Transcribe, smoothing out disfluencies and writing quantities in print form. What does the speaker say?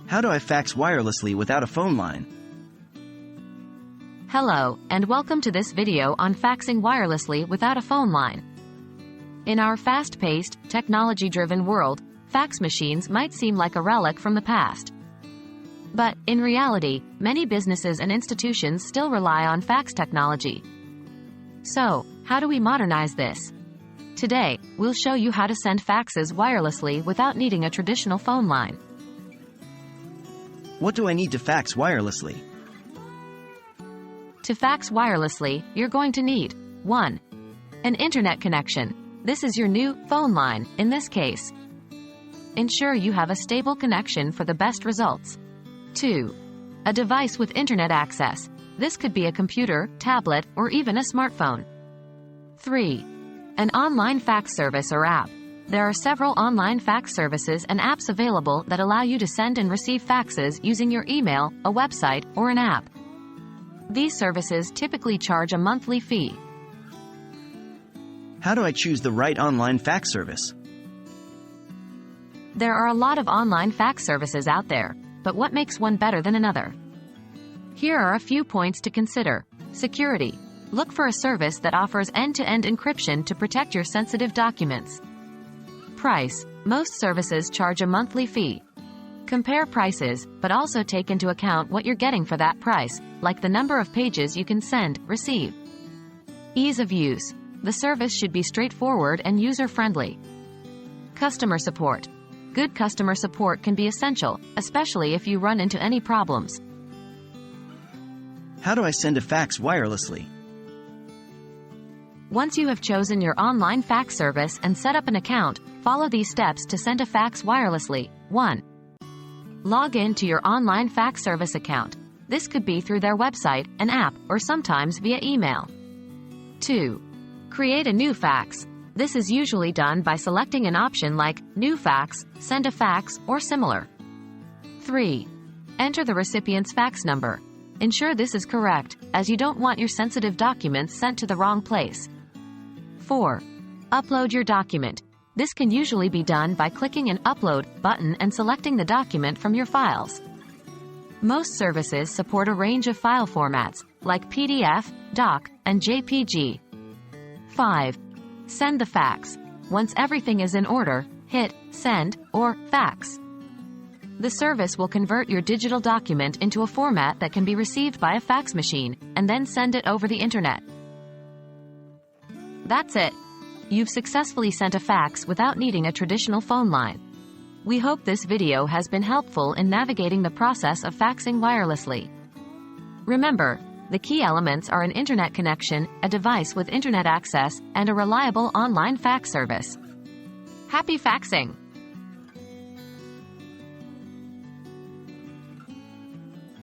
How do I fax wirelessly without a phone line? Hello, and welcome to this video on faxing wirelessly without a phone line. In our fast-paced, technology-driven world, fax machines might seem like a relic from the past. But, in reality, many businesses and institutions still rely on fax technology. So, how do we modernize this? Today, we'll show you how to send faxes wirelessly without needing a traditional phone line. What do I need to fax wirelessly? To fax wirelessly, you're going to need 1. An internet connection. This is your new phone line, in this case. Ensure you have a stable connection for the best results. 2. A device with internet access. This could be a computer, tablet, or even a smartphone. 3. An online fax service or app. There are several online fax services and apps available that allow you to send and receive faxes using your email, a website, or an app. These services typically charge a monthly fee. How do I choose the right online fax service? There are a lot of online fax services out there, but what makes one better than another? Here are a few points to consider. Security. Look for a service that offers end-to-end encryption to protect your sensitive documents. Price. Most services charge a monthly fee. Compare prices, but also take into account what you're getting for that price, like the number of pages you can send, receive. Ease of use. The service should be straightforward and user-friendly. Customer support. Good customer support can be essential, especially if you run into any problems. How do I send a fax wirelessly? Once you have chosen your online fax service and set up an account, follow these steps to send a fax wirelessly. 1. Log in to your online fax service account. This could be through their website, an app, or sometimes via email. 2. Create a new fax. This is usually done by selecting an option like New Fax, Send a Fax, or similar. 3. Enter the recipient's fax number. Ensure this is correct, as you don't want your sensitive documents sent to the wrong place. 4. Upload your document. This can usually be done by clicking an Upload button and selecting the document from your files. Most services support a range of file formats, like PDF, DOC, and JPG. 5. Send the fax. Once everything is in order, hit Send or Fax. The service will convert your digital document into a format that can be received by a fax machine, and then send it over the internet. That's it. You've successfully sent a fax without needing a traditional phone line. We hope this video has been helpful in navigating the process of faxing wirelessly. Remember, the key elements are an internet connection, a device with internet access, and a reliable online fax service. Happy faxing!